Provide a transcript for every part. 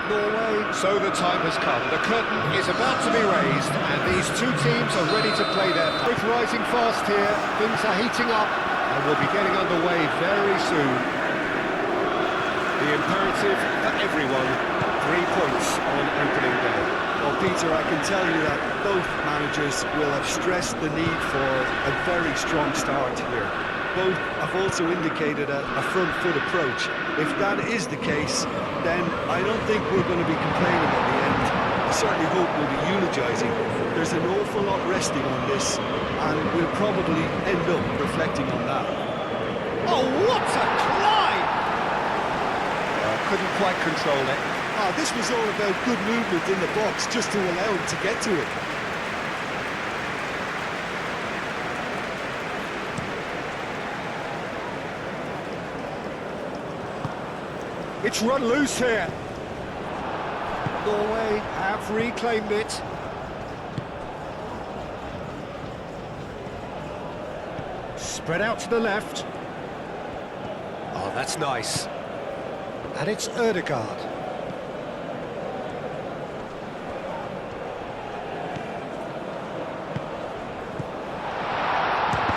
Norway. So the time has come. The curtain is about to be raised, and these two teams are ready to play their... Both rising fast here, things are heating up, and we'll be getting underway very soon. The imperative for everyone, 3 points on opening day. Well, Peter, I can tell you that both managers will have stressed the need for a very strong start here. Both have also indicated a front foot approach. If that is the case, then I don't think we're going to be complaining at the end. I certainly hope we'll be eulogising. There's an awful lot resting on this, and we'll probably end up reflecting on that. Oh, what a climb! Couldn't quite control it. This was all about good movement in the box, just to allow him to get to it. It's run loose here. Norway have reclaimed it. Spread out to the left. Oh, that's nice. And it's Ødegaard.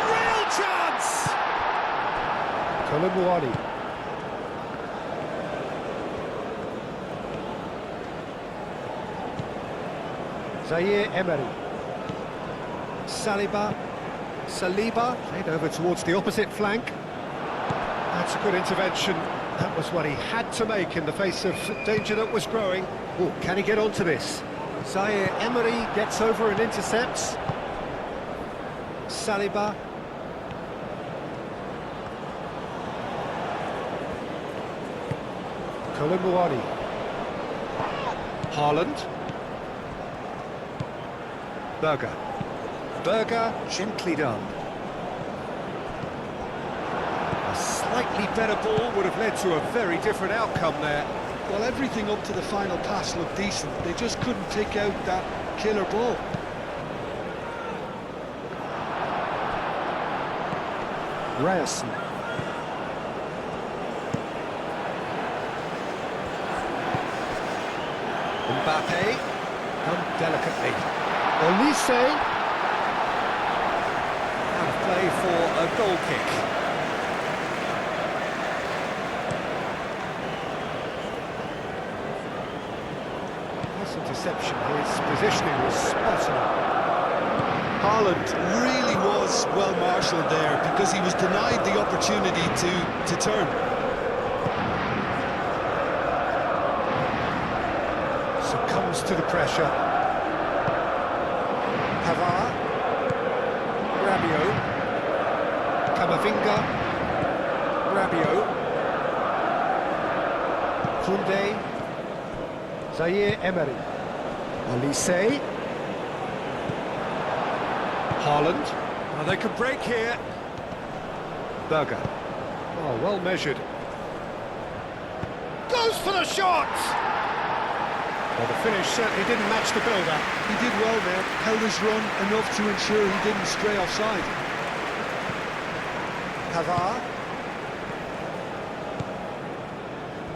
Real chance! Kolomuani. Zaire Emery. Saliba, played over towards the opposite flank. That's a good intervention. That was what he had to make in the face of danger that was growing. Oh, can he get onto this? Zaire Emery gets over and intercepts. Saliba. Kolomuani. Haaland. Berger, gently done. A slightly better ball would have led to a very different outcome there. Well, everything up to the final pass looked decent. They just couldn't take out that killer ball. Ryerson. Mbappe, done delicately. Olise. Out of play for a goal kick. Nice interception. His positioning was spot on. Haaland really was well marshalled there because he was denied the opportunity to turn. Succumbs to the pressure. Pavard, Rabiot, Camavinga, Rabiot, Koundé, Zaire Emery, Olise, Haaland. Oh, they could break here. Berger. Oh, well measured. Goes for the shot! Well, the finish certainly didn't match the build-up. He did well there, held his run enough to ensure he didn't stray offside. Pavard.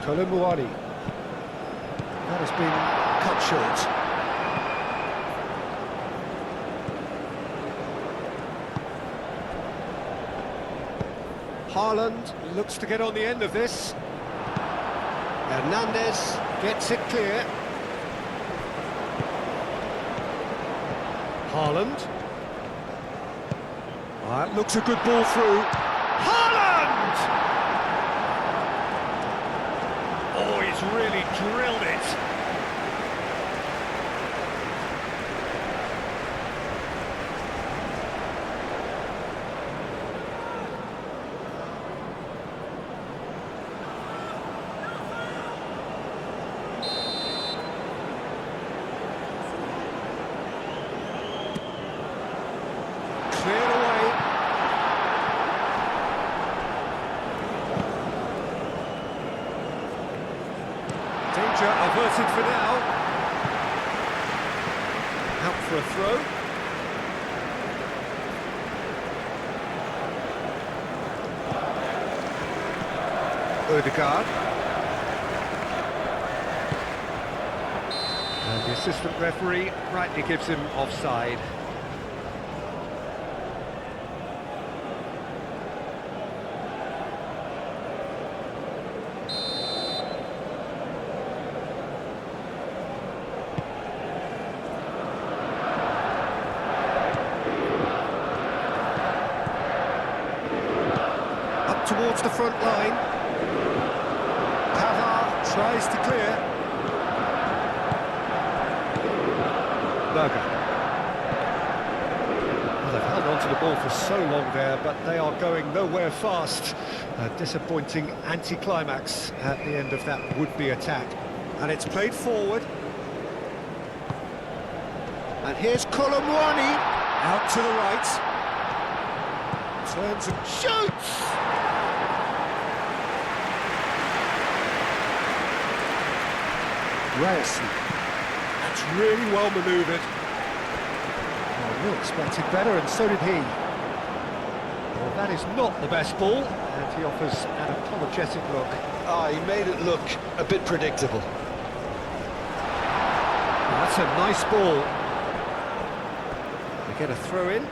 Kolomuani. That has been cut short. Haaland looks to get on the end of this. Hernandez gets it clear. Haaland. That looks a good ball through. Haaland! Oh, he's really drilled it. Cleared away. Danger averted for now. Out for a throw. Ødegaard. assistant referee rightly gives him offside. Up towards the front line. Pavard tries to clear. Berger. Well, they've held on to the ball for so long there, but they are going nowhere fast. A disappointing anticlimax at the end of that would-be attack. And it's played forward. And here's Colomwani out to the right. Turns and shoots! Ryerson. That's really well manoeuvred. Well, we expected better, and so did he. Well, that is not the best ball, and he offers an apologetic look. He made it look a bit predictable. Well, that's a nice ball. We get a throw in.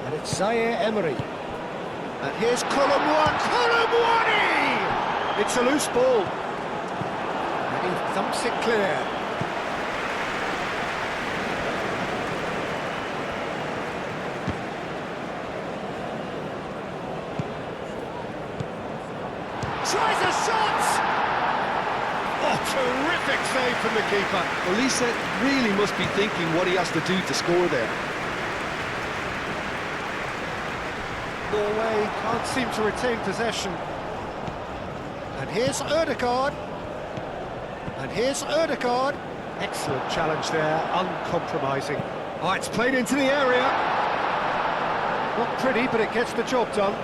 And it's Zaire Emery. And here's Colomwani! It's a loose ball. And he thumps it clear. Tries a shot! Oh, terrific save from the keeper. Well, Lisa really must be thinking what he has to do to score there. Norway can't seem to retain possession. And here's Ødegaard. And here's Ødegaard. Excellent challenge there, uncompromising. Oh, it's played into the area. Not pretty, but it gets the job done.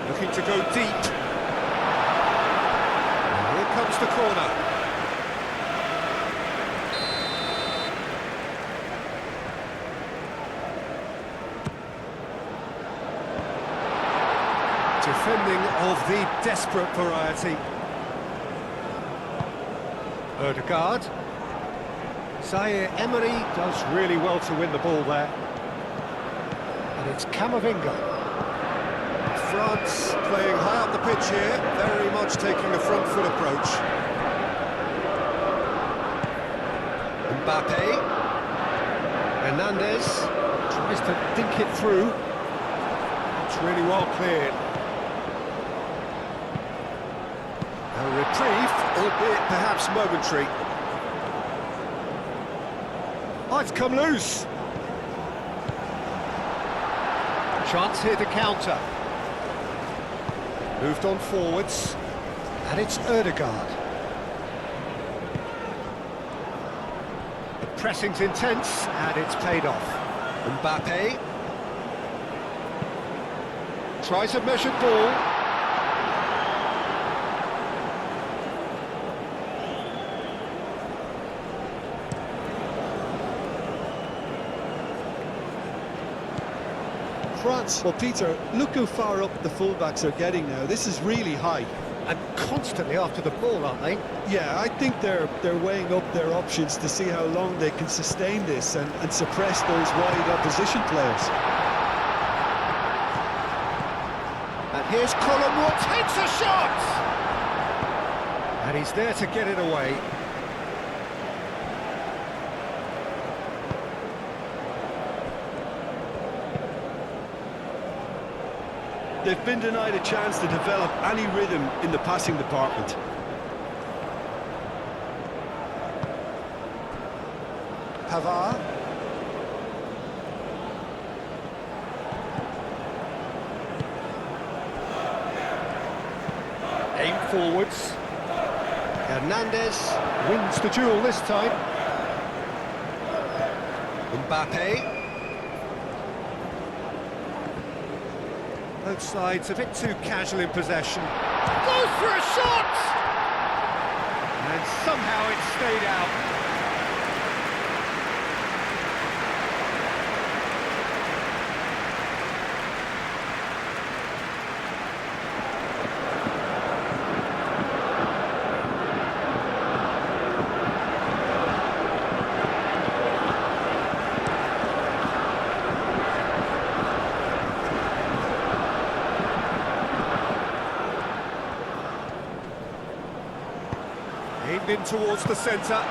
Looking to go deep. And here comes the corner. Defending of the desperate variety. Ødegaard. Zaire Emery does really well to win the ball there. And it's Camavinga. France playing high up the pitch here, very much taking the front foot approach. Mbappe. Hernandez tries to dink it through. It's really well cleared. A reprieve, albeit perhaps momentary. Oh, it's come loose. Chance here to counter. Moved on forwards, and it's Ødegaard. The pressing's intense, and it's paid off. Mbappe tries a measured ball. France, well, Peter, look how far up the fullbacks are getting now. This is really high. And constantly after the ball, aren't they? Yeah, I think they're weighing up their options to see how long they can sustain this and suppress those wide opposition players. And here's Colomwani, takes a shot! And he's there to get it away. They've been denied a chance to develop any rhythm in the passing department. Pavard. Aim forwards. Hernandez wins the duel this time. Mbappe. Both sides a bit too casual in possession. Goes for a shot! And somehow it stayed out. in towards the centre.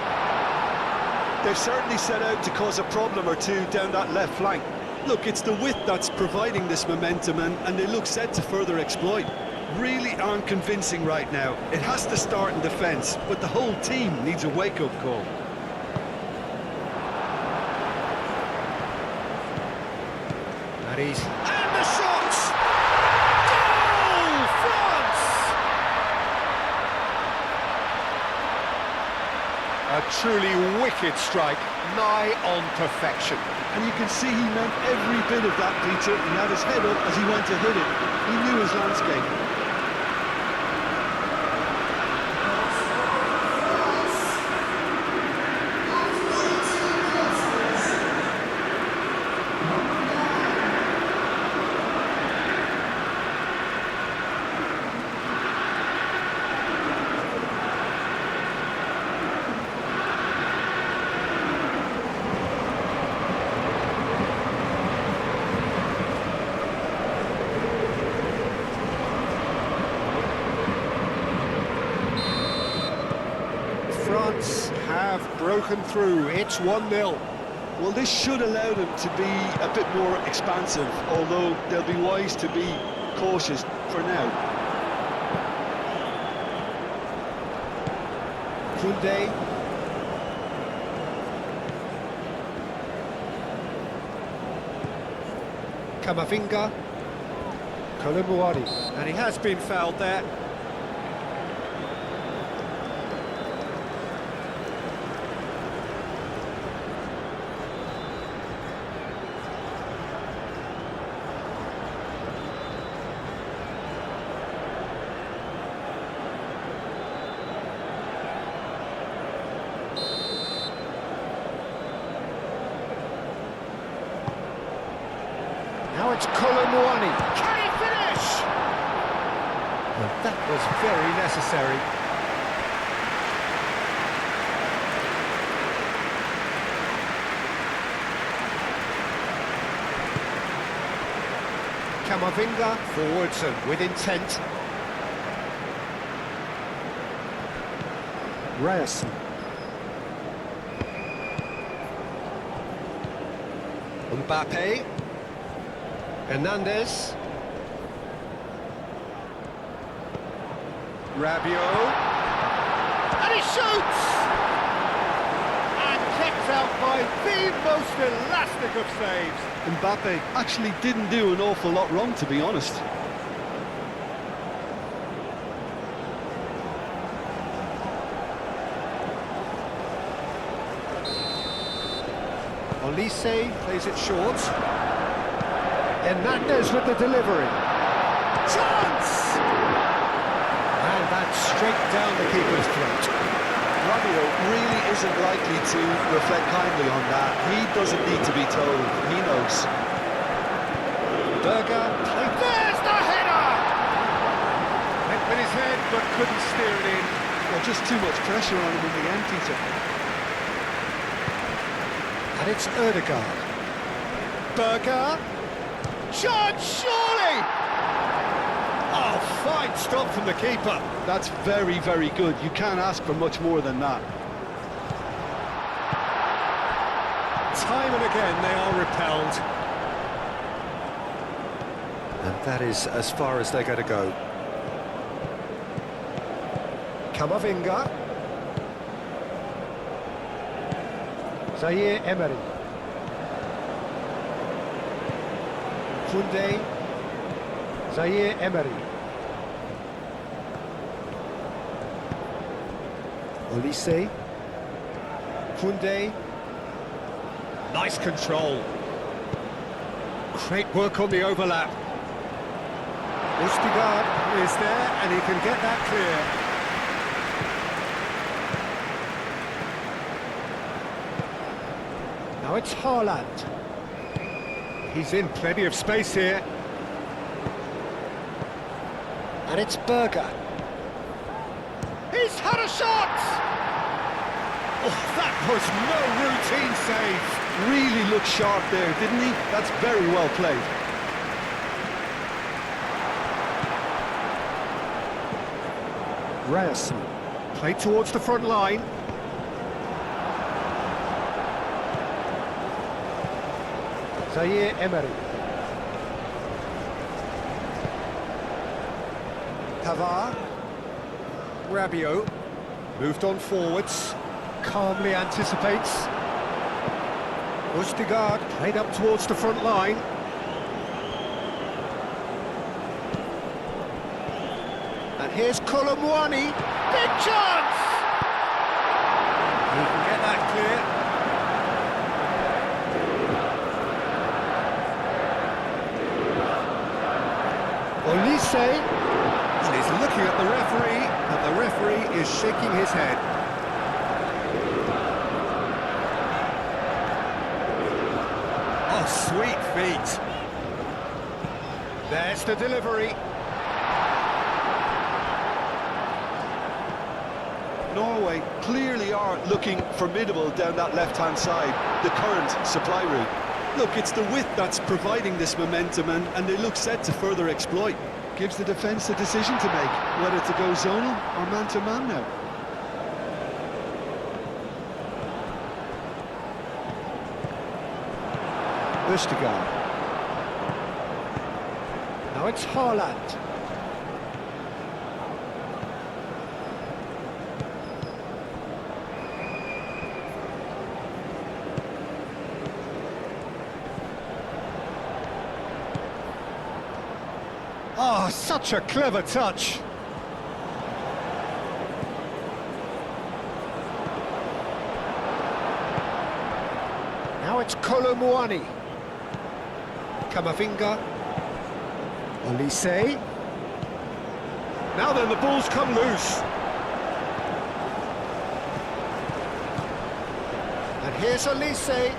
They've certainly set out to cause a problem or two down that left flank. Look, it's the width that's providing this momentum, and they look set to further exploit. Really aren't convincing right now. It has to start in defence, but the whole team needs a wake-up call. And the shots! Goal! France! A truly wicked strike, nigh on perfection. And you can see he meant every bit of that, Peter. He had his head up as he went to hit it. He knew his landscape. France have broken through. It's 1-0. Well, this should allow them to be a bit more expansive, although they'll be wise to be cautious for now. Koundé. Kamavinga. Kolumuani. And he has been fouled there. Now it's Kolumuani. Can he finish? Well, that was very necessary. Kamavinga forwards and with intent. Reyes. Mbappe. Hernandez. Rabiot. And he shoots! And kept out by the most elastic of saves. Mbappe actually didn't do an awful lot wrong, to be honest. Olise plays it short. Hernandez with the delivery. Chance! And that's straight down the keeper's throat. Rabiot really isn't likely to reflect kindly on that. He doesn't need to be told. He knows. Berger played. There's the header! Went with his head, but couldn't steer it in. Well, just too much pressure on him in the end, Peter. And it's Ødegaard. Berger. Chance, surely! Oh, fine stop from the keeper. That's very, very good. You can't ask for much more than that. Time and again they are repelled. And that is as far as they're going to go. Kamavinga. Zaire Emery. Koundé. Zaire Emery. Olise. Koundé. Nice control. Great work on the overlap. Ødegaard is there and he can get that clear. Now it's Haaland. He's in plenty of space here. And it's Berger. He's had a shot! Oh, that was no routine save. Really looked sharp there, didn't he? That's very well played. Reyes Played towards the front line. Zaire Emery. Pavard. Rabiot. Moved on forwards. Calmly anticipates. Ustigard played up towards the front line. And here's Colomwani. Big chance! He can get that clear. Olise, and he's looking at the referee, and the referee is shaking his head. Oh, sweet feet. There's the delivery. Norway clearly are looking formidable down that left-hand side, the current supply route. Look, it's the width that's providing this momentum, and they look set to further exploit. Gives the defence a decision to make, whether to go zonal or man-to-man now. Ustigard. Now it's Haaland. Oh, such a clever touch. Now it's Colomwani. Kamavinga. Olise. Now then, the ball's come loose. And here's Olise.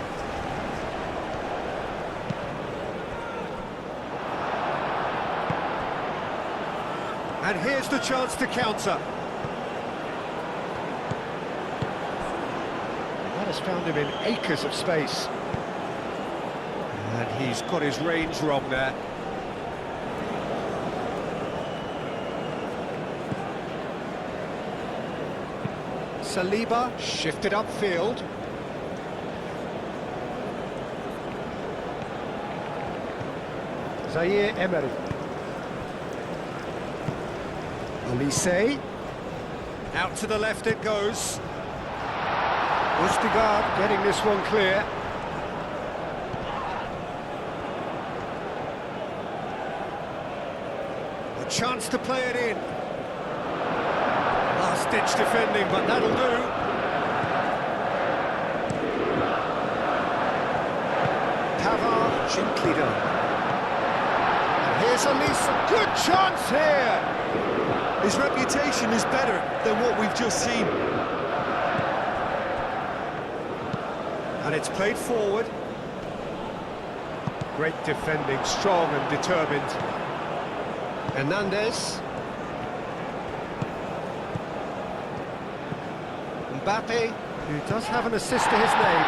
And here's the chance to counter. That has found him in acres of space. And he's got his range wrong there. Saliba shifted upfield. Zaire Emery. Olise. Out to the left it goes. Ustigard getting this one clear. A chance to play it in. Last-ditch defending, but that'll do. Pavard, gently done. And here's Olise. Good chance here. His reputation is better than what we've just seen. And it's played forward. Great defending, strong and determined. Hernandez. Mbappe, who does have an assist to his name.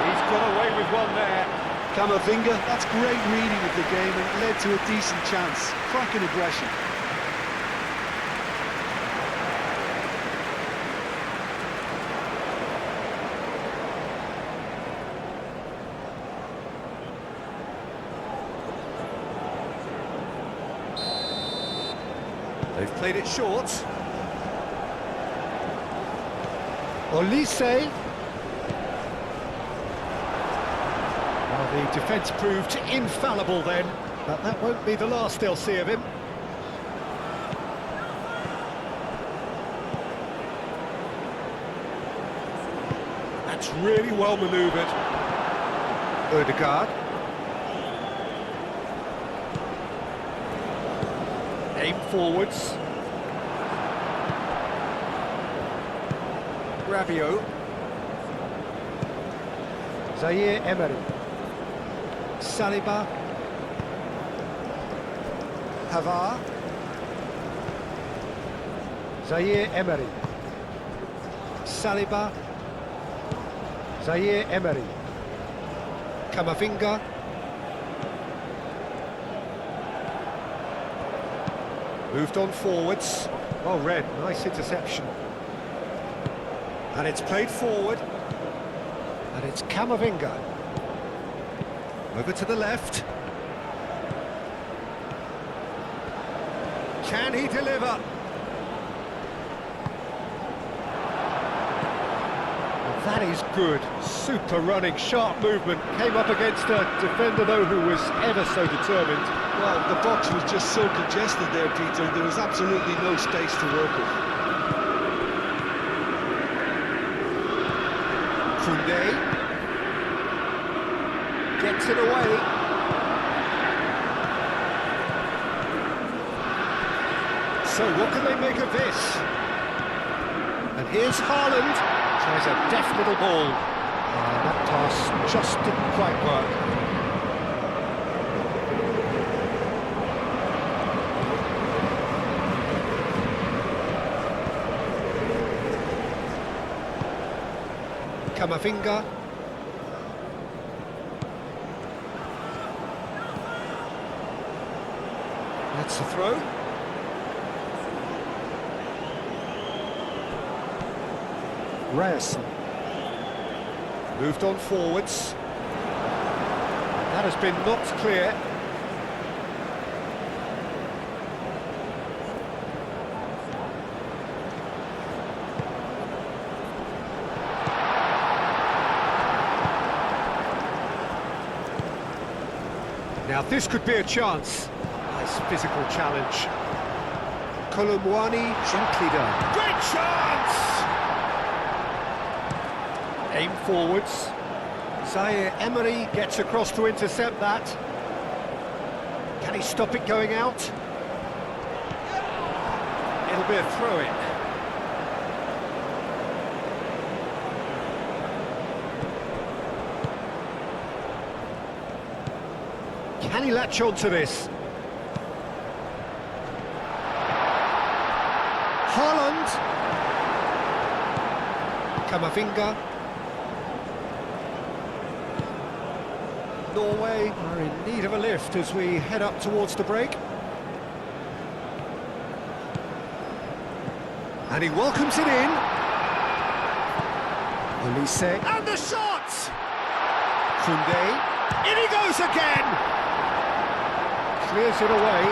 He's got away with one there. Kamavinga, that's great reading of the game and led to a decent chance. Cracking aggression. They've played it short. Olise. Well, the defence proved infallible then, but that won't be the last they'll see of him. That's really well manoeuvred. Ødegaard. Aim forwards. Rabiot. Zaire Emery. Saliba. Pavard. Zaire Emery. Saliba. Zaire Emery. Kamavinga. Moved on forwards. Well read, nice interception. And it's played forward. And it's Camavinga. Over to the left. Can he deliver? That is good. Super running, sharp movement. Came up against a defender, though, who was ever so determined. Well, the box was just so congested there, Peter. There was absolutely no space to work with. Koundé gets it away. So what can they make of this? And here's Haaland. Tries a deft little ball. That pass just didn't quite work. Camavinga. That's the throw. Ryerson. Moved on forwards. That has been knocked clear. Now this could be a chance. Nice physical challenge. Kolomwani, gently done. Great chance! Aim forwards. Zaire Emery gets across to intercept that. Can he stop it going out? It'll be a throw-in. Can he latch on to this? Haaland. Camavinga. Norway are in need of a lift as we head up towards the break. And he welcomes it in. Olise. And the shot! Koundé. In he goes again! Clears it away.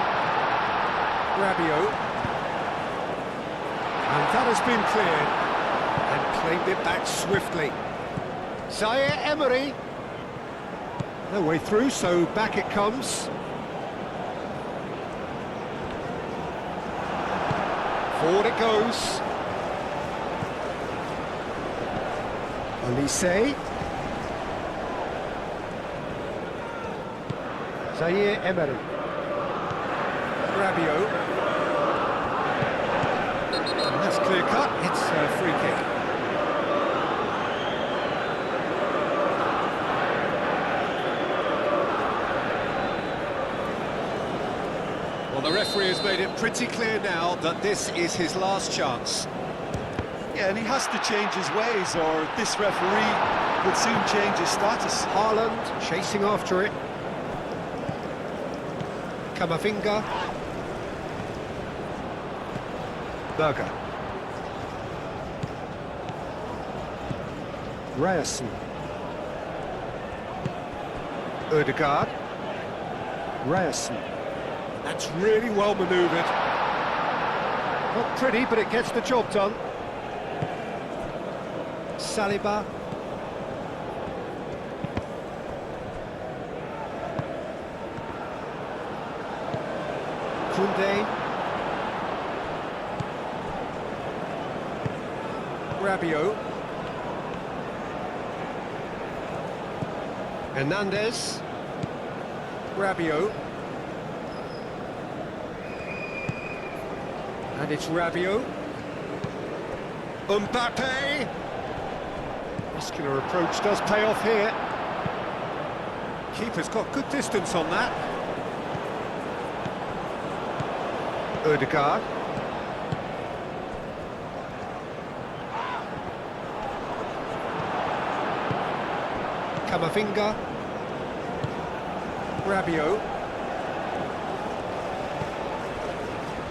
Rabiot. And that has been cleared. And claimed it back swiftly. Zaire Emery. No way through, so back it comes. Forward it goes. Olise. Zaire Emery. Rabiot. And that's clear cut, it's a free kick. Well, the referee has made it pretty clear now that this is his last chance. Yeah, and he has to change his ways, or this referee will soon change his status. Haaland chasing after it. Camavinga. Berger. Ryerson. Ødegaard. Ryerson. That's really well manoeuvred. Not pretty, but it gets the job done. Saliba. Koundé. Rabiot. Hernandez. Rabiot. And it's Rabiot. Mbappe. Muscular approach does pay off here. Keeper's got good distance on that. Ødegaard. Camavinga. Rabiot.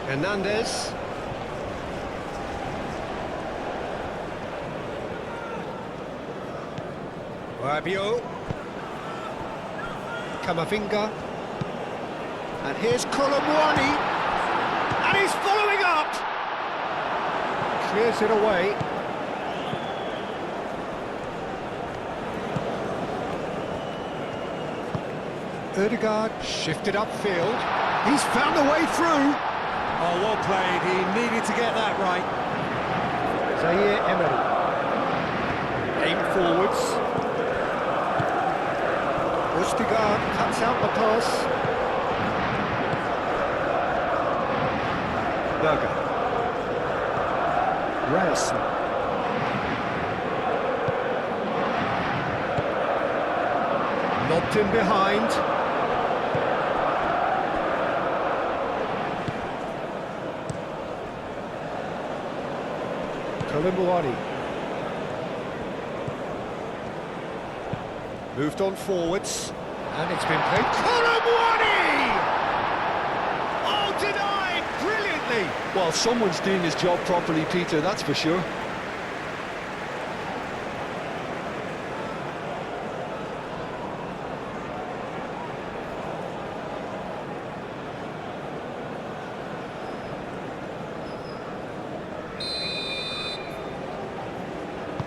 Hernandez. Rabiot. Camavinga. And here's Colomwani. And he's following up! Clears it away. Ødegaard shifted upfield. He's found a way through. Oh, well played. He needed to get that right. Zaire Emery. Aim forwards. Ødegaard cuts out the pass. Berger. Ryerson. Lobbed in behind. Colomwani. Moved on forwards. And it's been played. Colomwani! Oh, denied brilliantly! Well, someone's doing his job properly, Peter, that's for sure.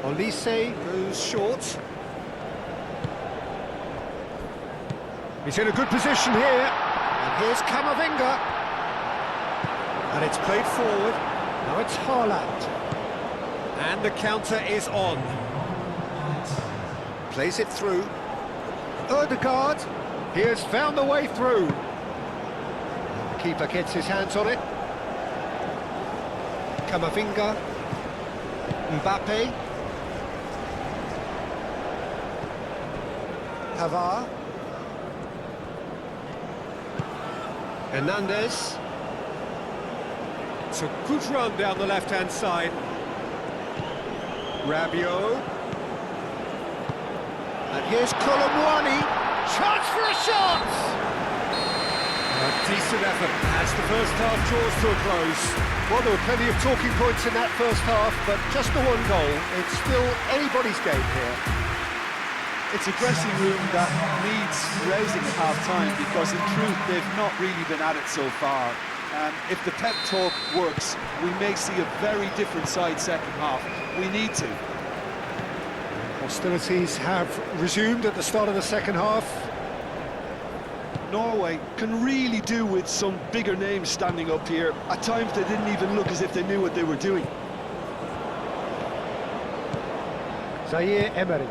Olise goes short. He's in a good position here. And here's Camavinga. And it's played forward. Now it's Haaland. And the counter is on. Plays it through. Ødegaard. He has found the way through. The keeper gets his hands on it. Camavinga. Mbappe. Pavard. Hernandez. It's a good run down the left-hand side. Rabiot. And here's Colomwani. Chance for a shot! A decent effort as the first half draws to a close. Well, there were plenty of talking points in that first half, but just the one goal. It's still anybody's game here. It's a dressing room that needs rousing at half-time because, in truth, they've not really been at it so far. And if the pep talk works, we may see a very different side second half. We need to. Hostilities have resumed at the start of the second half. Norway can really do with some bigger names standing up here. At times they didn't even look as if they knew what they were doing. Zaire Emery.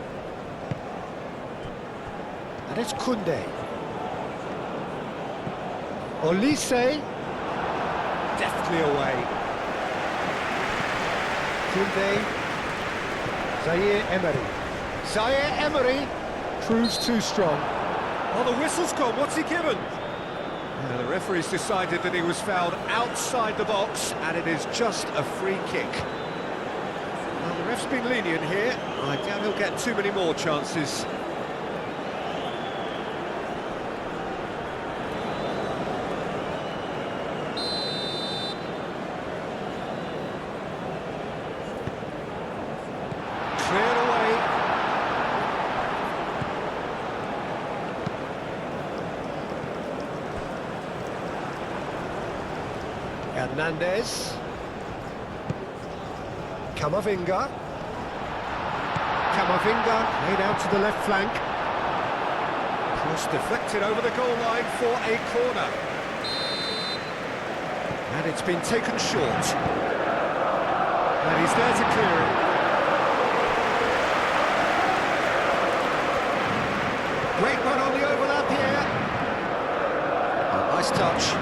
And it's Koundé. Olise. Deftly away. Koundé. Zaire Emery. Zaire Emery proves too strong. Oh, the whistle's gone. What's he given? Yeah, the referee's decided that he was fouled outside the box, and it is just a free kick. Well, the ref's been lenient here. I doubt he'll get too many more chances. Cleared away. Hernandez. Camavinga. Camavinga laid out to the left flank. Cross deflected over the goal line for a corner. And it's been taken short. And he's there to clear it. Great run on the overlap here. Oh, nice touch.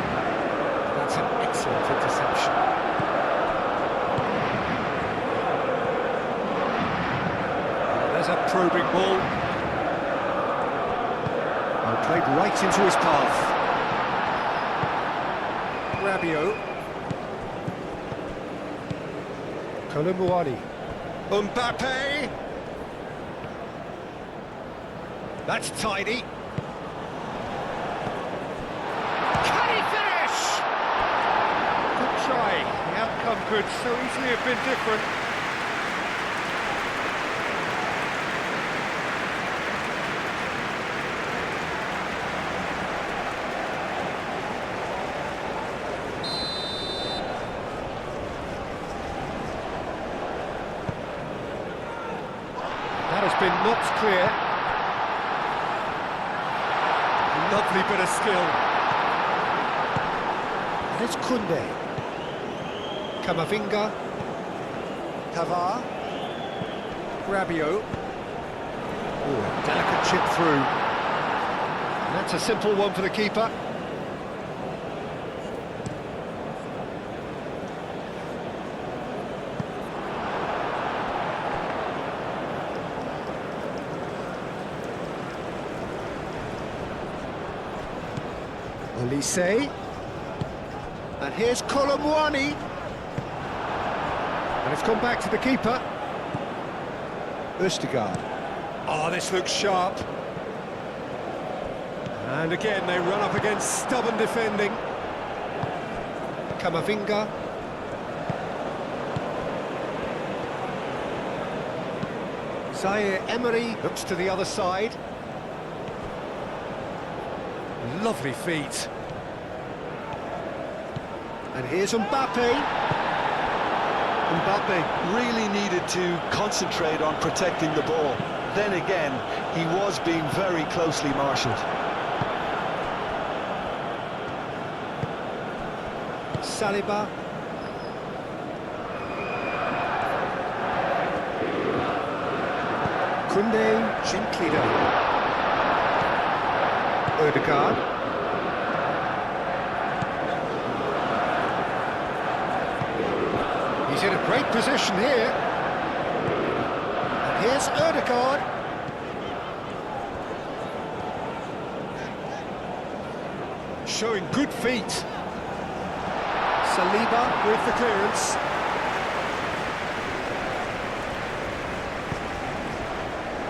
That's an excellent interception. Oh, there's a probing ball. Oh, played right into his path. Rabiot. Colomwani. Mbappe. That's tidy. Can he finish? could so easily have been different. That has been knocked clear. Lovely bit of skill. And it's Kunde. Kamavinga. Tavar. Rabiot. Oh, delicate chip through. And that's a simple one for the keeper. Olise. And here's Colomwani. And it's gone back to the keeper. Østegård. Oh, this looks sharp. And again, they run up against stubborn defending. Kamavinga. Zaire Emery looks to the other side. Lovely feet. And here's Mbappe. Mbappe really needed to concentrate on protecting the ball. Then again, he was being very closely marshalled. Saliba. Kunde, gently down. Ødegaard. He's in a great position here. And here's Ødegaard. Showing good feet. Saliba with the clearance.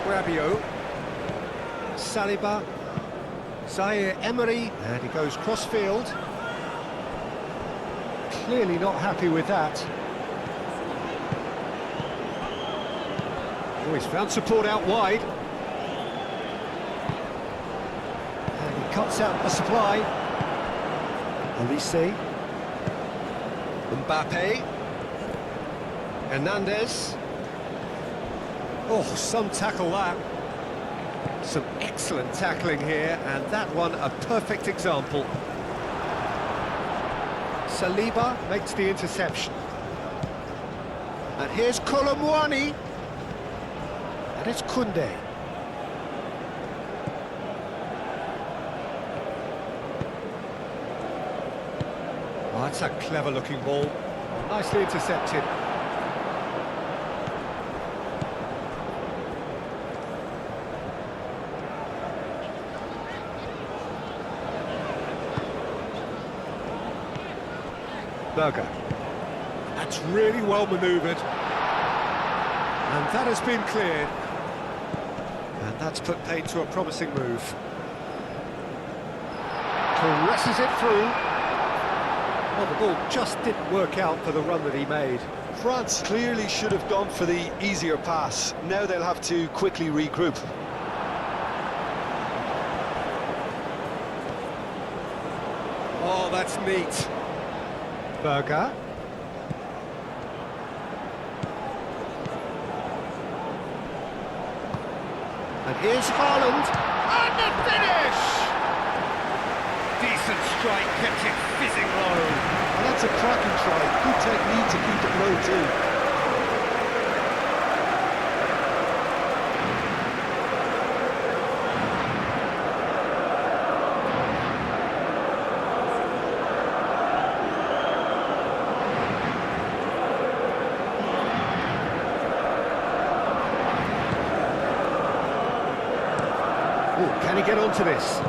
Rabiot. Saliba. Zaire Emery, and he goes cross-field. Clearly not happy with that. Oh, he's found support out wide. And he cuts out the supply. Olise. Mbappe. Hernandez. Oh, some tackle that. Some excellent tackling here, and that one a perfect example. Saliba makes the interception. And here's Colomwani. And it's Kunde. Oh, that's a clever-looking ball. Nicely intercepted. Berger. That's really well manoeuvred. And that has been cleared. And that's put paid to a promising move. Caresses it through. Well, the ball just didn't work out for the run that he made. France clearly should have gone for the easier pass. Now they'll have to quickly regroup. Oh, that's neat. Berger. And here's Haaland. And the finish! Decent strike, kept it fizzing low. And that's a cracking try. Good technique to keep it low too. Oh, can he get onto this?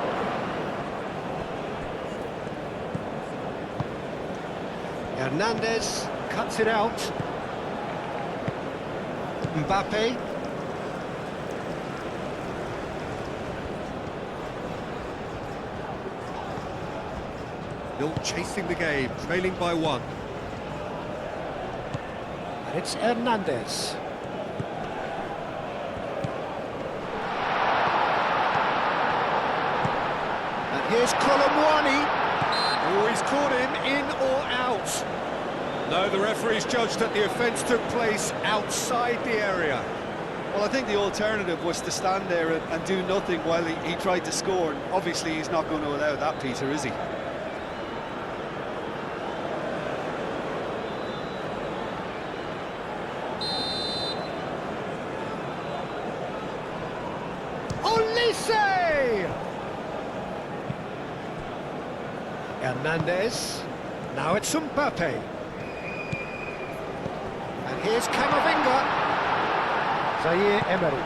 Hernandez cuts it out. Mbappe. Still chasing the game, trailing by one. And it's Hernandez. And here's Colomwani. Oh, he's caught him in or out. No, the referee's judged that the offence took place outside the area. Well, I think the alternative was to stand there and do nothing while he tried to score. And obviously, he's not going to allow that, Peter, is he? Olise! Hernandez. Now it's Mbappe. And here's Camavinga. Zaire Emery.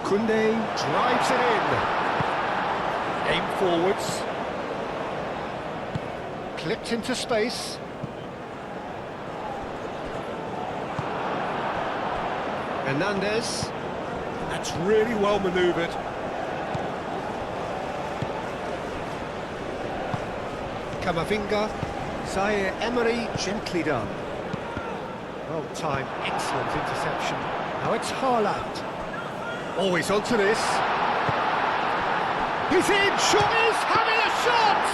Koundé drives it in. Aim forwards. Clipped into space. Hernandez. That's really well manoeuvred. Camavinga. Zaire Emery, gently done. Well timed, excellent interception. Now it's Haaland. Always onto this. He's in, shot is having a shot!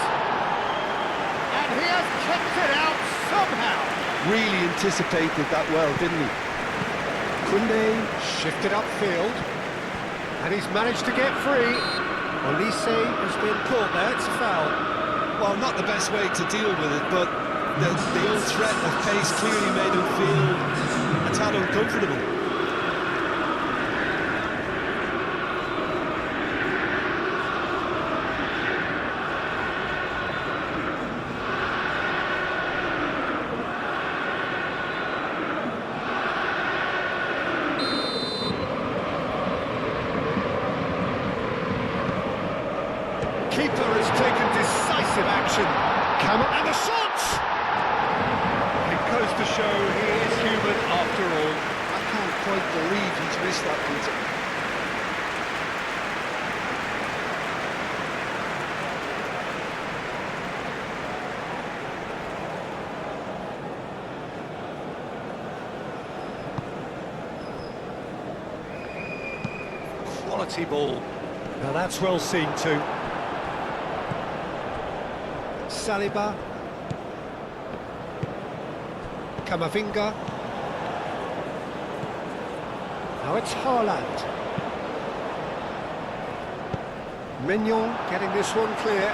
And he has kept it out somehow. Really anticipated that well, didn't he? Koundé shifted upfield. And he's managed to get free. Olise has been caught there, it's a foul. Well, not the best way to deal with it, but the old threat of pace clearly made him feel a tad uncomfortable. Keeper has taken decisive action. And the shot! It goes to show he is human after all. I can't quite believe he's missed that, Peter. Quality ball. Now that's well seen too. Saliba. Camavinga. Now it's Haaland. Mignon getting this one clear.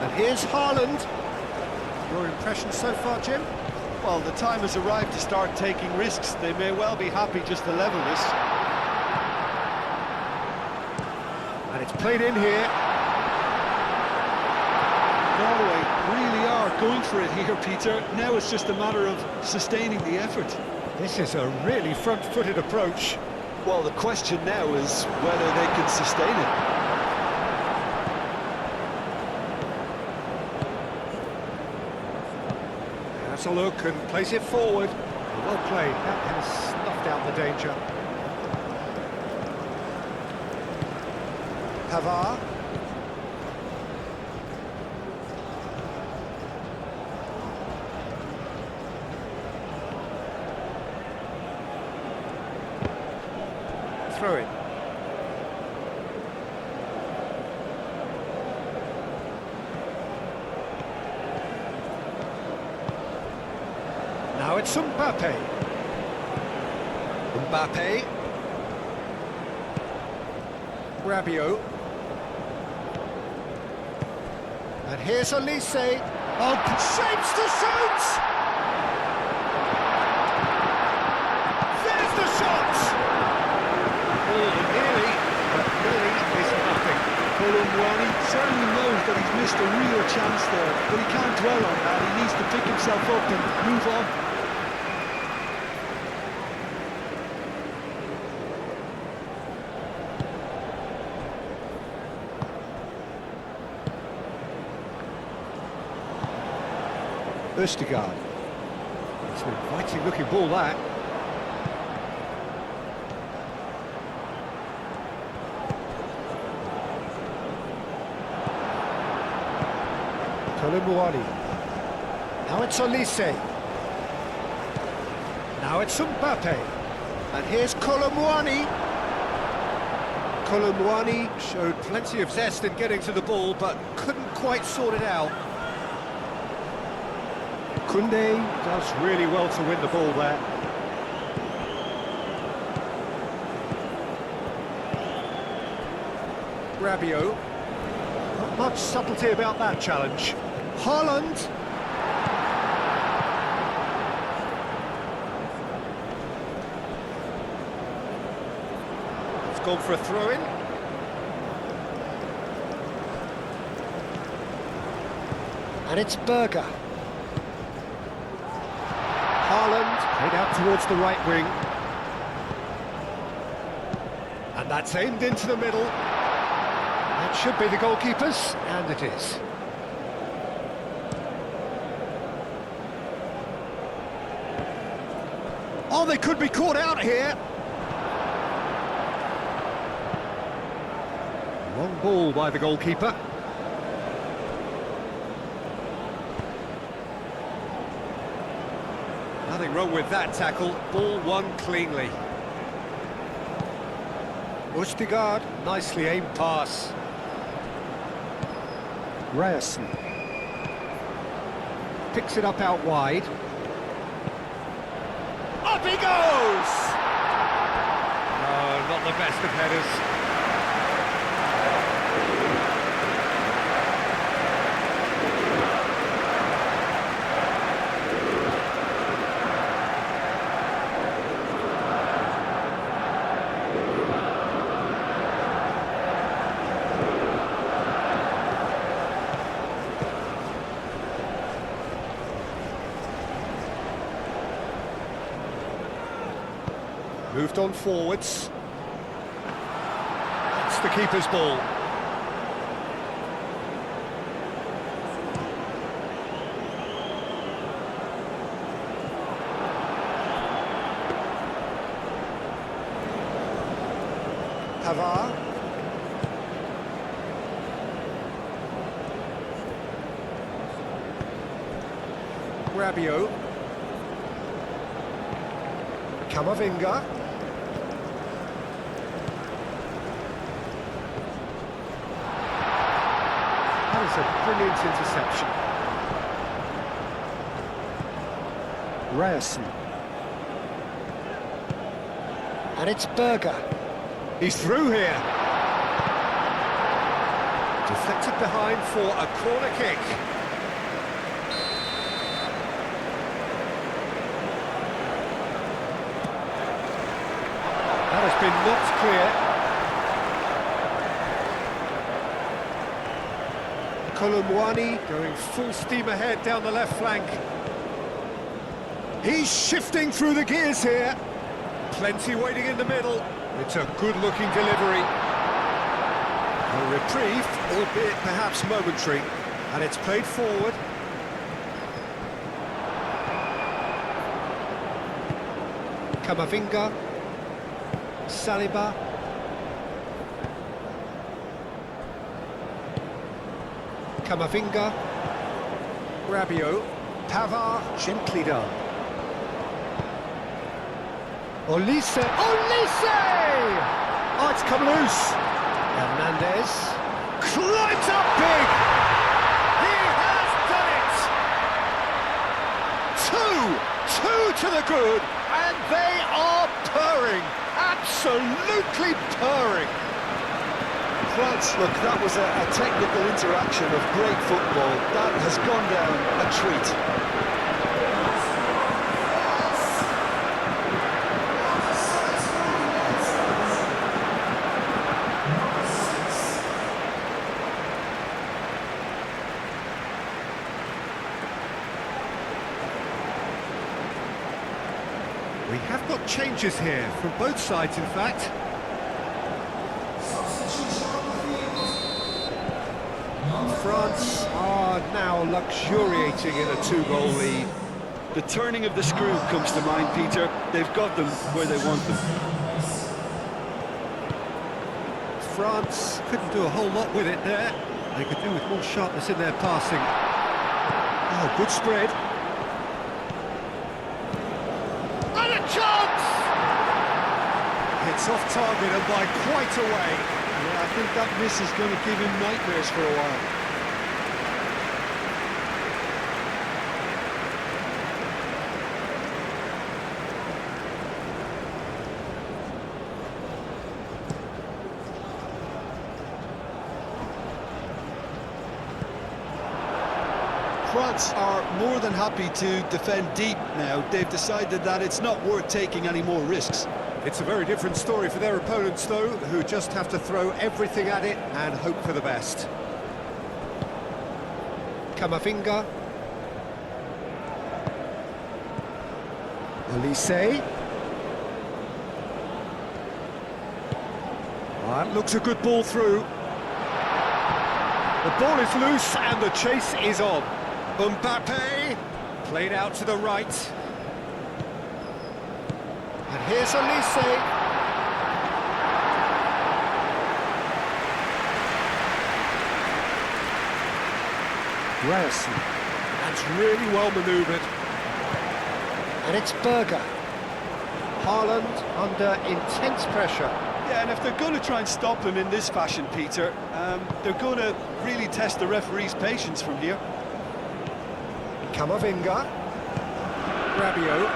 And here's Haaland. Your impression so far, Jim? Well, the time has arrived to start taking risks. They may well be happy just to level this. And it's played in here. Norway really are going for it here, Peter. Now it's just a matter of sustaining the effort. This is a really front-footed approach. Well, the question now is whether they can sustain it. That's a look and plays it forward. Well played. That has snuffed out the danger. Pavard. Throw it. Now it's Mbappe. Mbappe. Rabiot. And here's Olise. Oh, shapes to shoot! There's the shot! Oh, nearly, but really is nothing. Colomwani certainly knows that he's missed a real chance there, but he can't dwell on that. He needs to pick himself up and move on. Østegard. It's an inviting looking ball, that. Kolumuani. Now it's Olise. Now it's Mbappe. And here's Kolumuani. Kolumuani showed plenty of zest in getting to the ball, but couldn't quite sort it out. Koundé does really well to win the ball there. Rabiot. Not much subtlety about that challenge. Haaland. It's gone for a throw-in. And it's Berger. Haaland played out towards the right wing. And that's aimed into the middle. That should be the goalkeeper's, and it is. Oh, they could be caught out here. Long ball by the goalkeeper. Nothing wrong with that tackle. Ball won cleanly. Østigard, nicely aimed pass. Ryerson picks it up out wide. Up he goes! Oh, not the best of headers. Moved on forwards. That's the keeper's ball. Pavard. Rabiot. Camavinga. That is a brilliant interception. Ryerson. And it's Berger. He's through here. Deflected behind for a corner kick. That has been knocked clear. Kolumuani going full steam ahead down the left flank. He's shifting through the gears here. Plenty waiting in the middle. It's a good-looking delivery. A reprieve, albeit perhaps momentary, and it's played forward. Camavinga. Saliba. Camavinga. Rabiot. Pavard, gently done. Olise. Olise! Oh, it's come loose. Hernandez. Climbs up big! He has done it! Two to the good, and they are purring. Absolutely purring. France, look, that was a technical interaction of great football. That has gone down a treat. We have got changes here from both sides, in fact. France are now luxuriating in a two-goal lead. The turning of the screw comes to mind, Peter. They've got them where they want them. France couldn't do a whole lot with it there. They could do with more sharpness in their passing. Oh, good spread. And a chance! It's off target and by quite a way. Yeah, I think that miss is going to give him nightmares for a while. France are more than happy to defend deep now. They've decided that it's not worth taking any more risks. It's a very different story for their opponents, though, who just have to throw everything at it and hope for the best. Kamavinga. Elise. That looks a good ball through. The ball is loose and the chase is on. Mbappe, played out to the right. And here's Elise. Grayson. That's really well manoeuvred. And it's Berger. Haaland under intense pressure. Yeah, and if they're going to try and stop him in this fashion, Peter, they're going to really test the referee's patience from here. Kamavinga. Rabiot.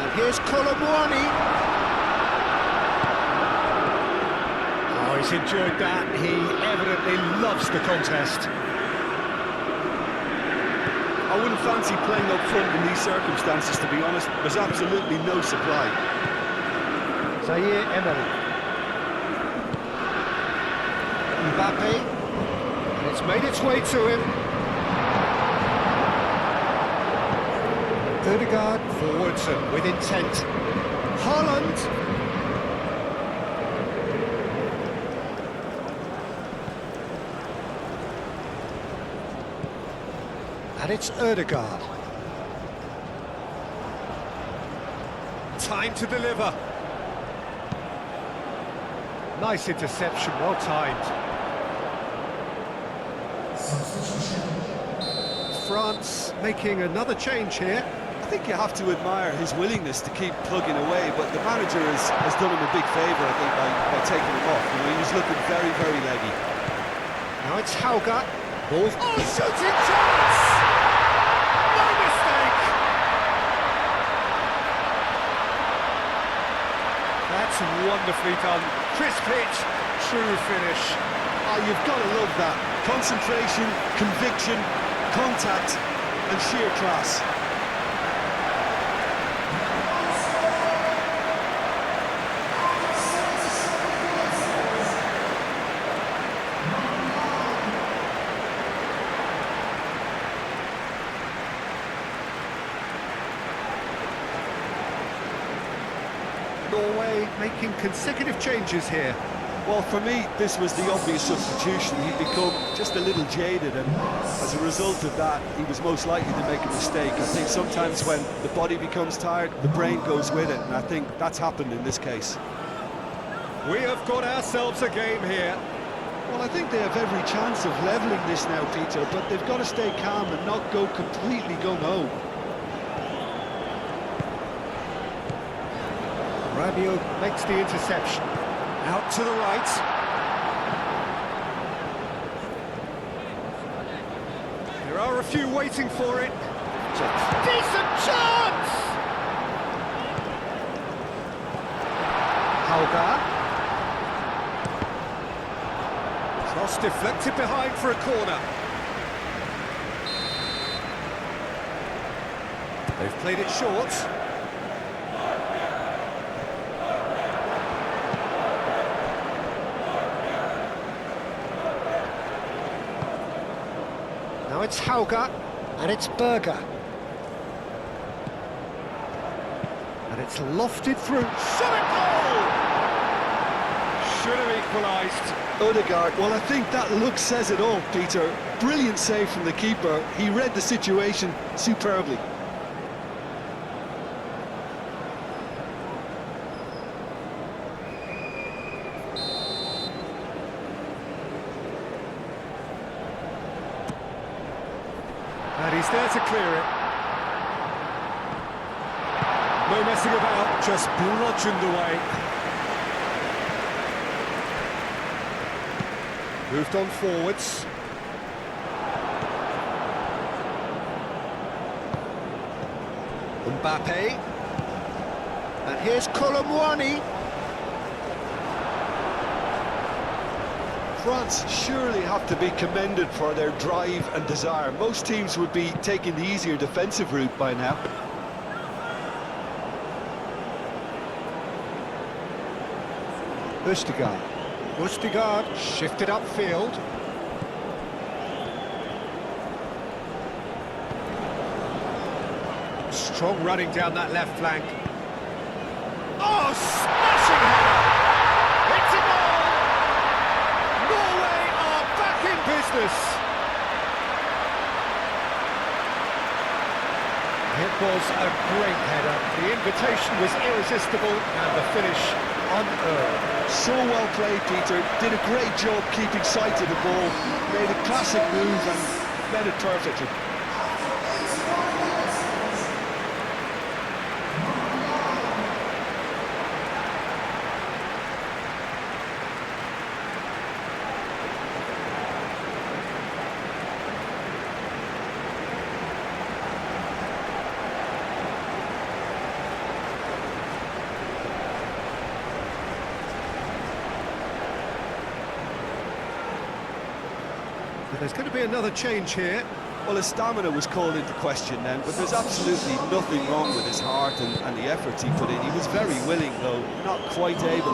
And here's Colomboani. Oh, he's enjoyed that. He evidently loves the contest. I wouldn't fancy playing up front in these circumstances, to be honest. There's absolutely no supply. Zaire Emery. Mbappe. And it's made its way to him. Ødegaard forwards and with intent. Haaland. And it's Ødegaard. Time to deliver. Nice interception, well timed. France making another change here. I think you have to admire his willingness to keep plugging away, but the manager has done him a big favour, I think, by taking him off. You know, he was looking very, very leggy. Now it's Hauga. Ball. Oh, shooting chance! No mistake! That's wonderfully done. Crisp hit, true finish. Oh, you've got to love that. Concentration, conviction, contact, and sheer class. Norway making consecutive changes here. Well, for me, this was the obvious substitution. He'd become just a little jaded, and as a result of that, he was most likely to make a mistake. I think sometimes when the body becomes tired, the brain goes with it, and I think that's happened in this case. We have got ourselves a game here. Well, I think they have every chance of levelling this now, Peter, but they've got to stay calm and not go completely gung-ho. Rabiot makes the interception. Out to the right. There are a few waiting for it. Decent chance! Hauga. Cross deflected behind for a corner. They've played it short. Now it's Hauga, and it's Berger. And it's lofted through. Shot it goal! Should have equalised. Ødegaard, well, I think that look says it all, Peter. Brilliant save from the keeper. He read the situation superbly. He's there to clear it. No messing about, just bludgeoned away. Moved on forwards. Mbappe. And here's Colomwani. France surely have to be commended for their drive and desire. Most teams would be taking the easier defensive route by now. Østigard shifted upfield. Strong running down that left flank. Oh, smashing header! It's a goal! Norway are back in business! It was a great header. The invitation was irresistible and the finish unearned. So well played, Peter. Did a great job keeping sight of the ball. Made a classic move and led it perfectly. There's going to be another change here. Well, his stamina was called into question then, but there's absolutely nothing wrong with his heart and the efforts he put in. He was very willing, though, not quite able.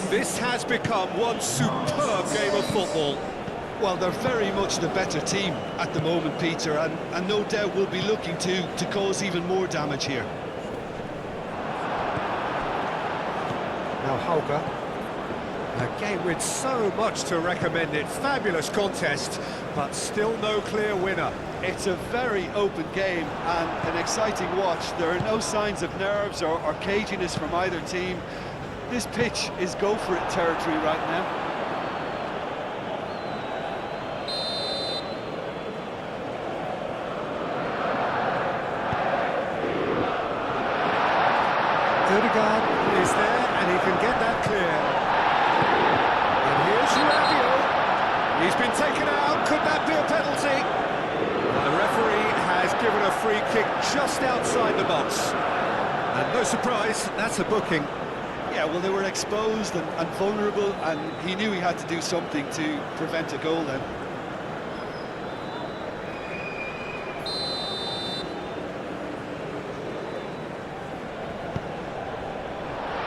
This has become one superb game of football. Well, they're very much the better team at the moment, Peter, and no doubt will be looking to cause even more damage here. Now Hauger. A game with so much to recommend it. Fabulous contest, but still no clear winner. It's a very open game and an exciting watch. There are no signs of nerves or caginess from either team. This pitch is go-for-it territory right now. Ødegaard is there and he can get that clear. He's been taken out, could that be a penalty? The referee has given a free kick just outside the box. And no surprise, that's a booking. Yeah, well, they were exposed and vulnerable, and he knew he had to do something to prevent a goal then.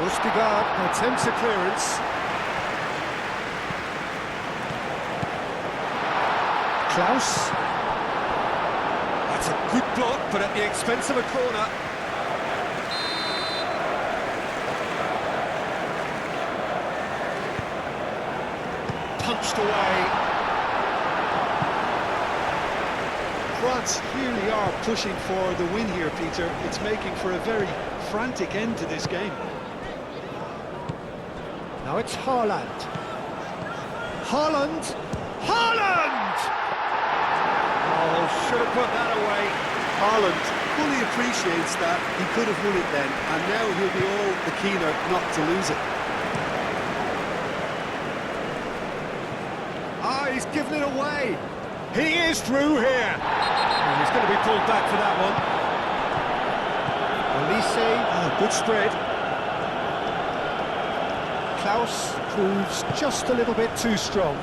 Østigard attempts a clearance. Klaus. That's a good block, but at the expense of a corner. Punched away. France really are pushing for the win here, Peter. It's making for a very frantic end to this game. Now it's Haaland. Haaland! Oh, should have put that away. Haaland fully appreciates that he could have won it then, and now he'll be all the keener not to lose it. Ah, he's given it away. He is through here. Oh, he's going to be pulled back for that one. Elise, good spread. Klaus proves just a little bit too strong.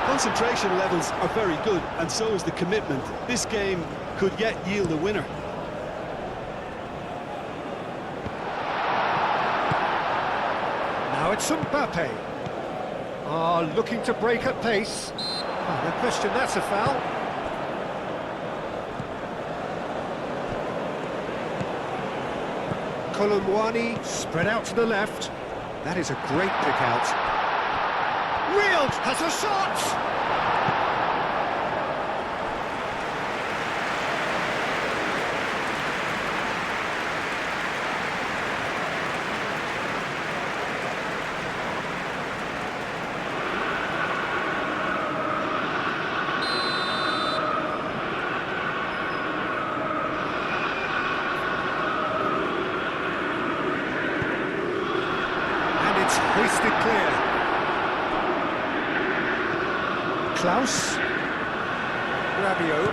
Concentration levels are very good, and so is the commitment. This game could yet yield a winner. Now it's Mbappe. Looking to break at pace. No question, that's a foul. Colomwani spread out to the left. That is a great pick out. Real has a shot! Klaus. Rabiot.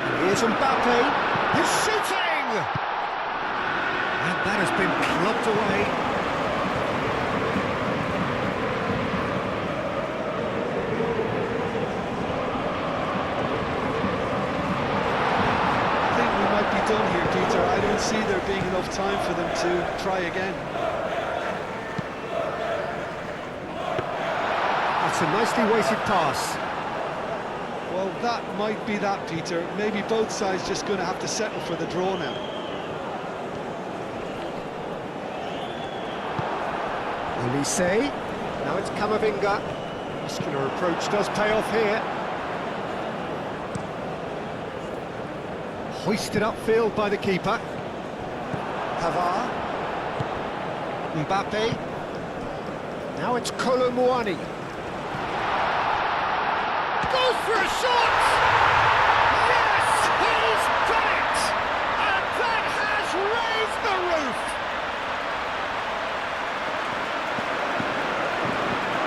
And here's Mbappe. He's shooting! And that has been clubbed away. I think we might be done here, Peter. I don't see there being enough time for them to try again. That's a nicely weighted pass. Well, that might be that, Peter. Maybe both sides just going to have to settle for the draw now. Olise. Now it's Camavinga. Muscular approach does pay off here. Hoisted upfield by the keeper. Pavard. Mbappe. Now it's Kolo Muani. Goes for a shot! Yes, he's done it! And that has raised the roof!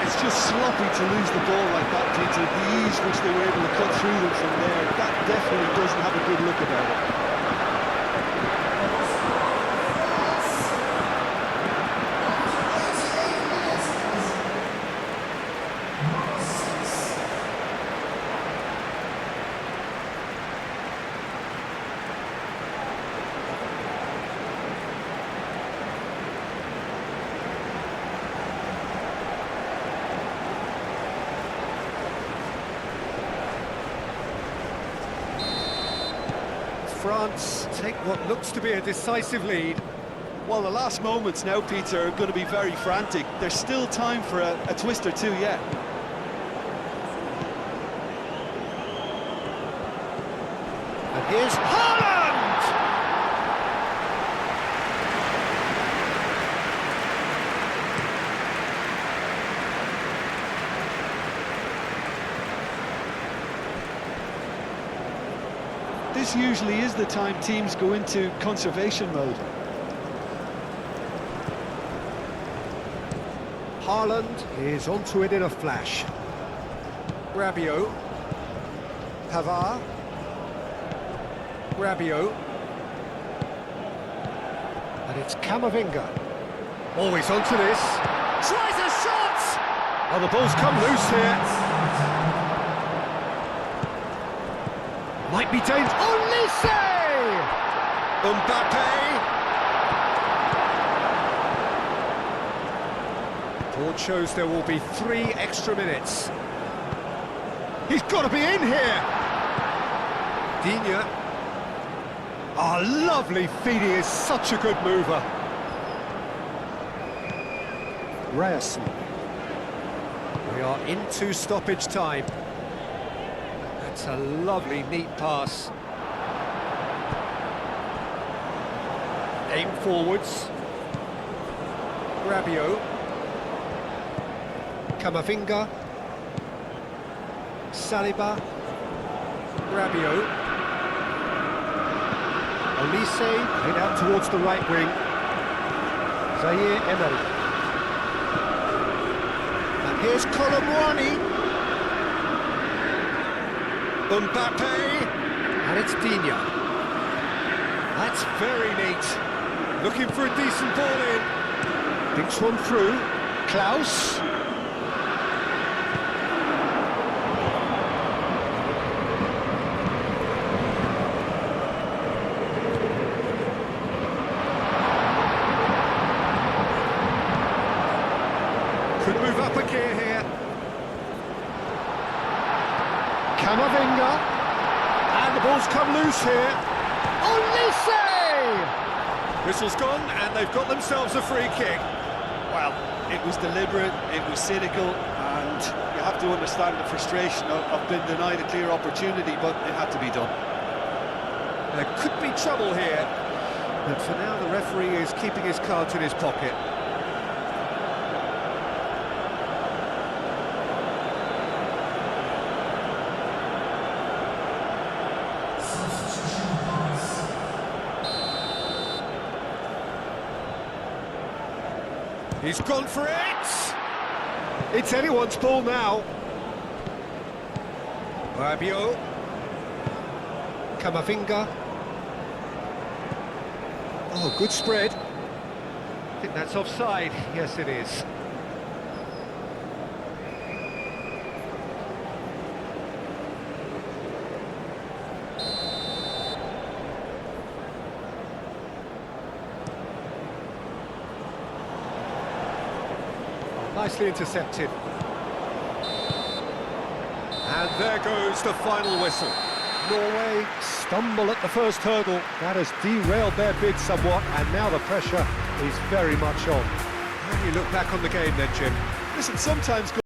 It's just sloppy to lose the ball like that, Peter. The ease which they were able to cut through them from there, that definitely doesn't have a good look about it. France take what looks to be a decisive lead. Well, the last moments now, Peter, are going to be very frantic. There's still time for a twist or two yet. And here's Haaland! This usually is the time teams go into conservation mode. Haaland is onto it in a flash. Rabiot. Pavard. Rabiot. And it's Camavinga. Always onto this. Tries a shot! Oh, the ball's come loose here. Might be dangerous. Olise! Mbappe! Board shows there will be 3 extra minutes. He's got to be in here! Digne. Oh, lovely feed, he is such a good mover. Ryerson. We are into stoppage time. That's a lovely, neat pass. Aim forwards. Rabiot. Camavinga. Saliba. Rabiot. Olise played out towards the right wing. Zaire Emery. And here's Kolo Muani. Mbappe, and it's Digne. That's very neat. Looking for a decent ball in. Thinks one through. Klaus. Could move up a gear here. Camavinga, and the ball's come loose here. Olise! Whistle's gone, and they've got themselves a free kick. Well, it was deliberate, it was cynical, and you have to understand the frustration of being denied a clear opportunity, but it had to be done. There could be trouble here, but for now the referee is keeping his cards in his pocket. He's gone for it! It's anyone's ball now. Rabiot. Camavinga. Oh, good spread. I think that's offside. Yes, it is. Nicely intercepted. And there goes the final whistle. Norway stumble at the first hurdle. That has derailed their bid somewhat, and now the pressure is very much on. How do you look back on the game then, Jim? Listen, sometimes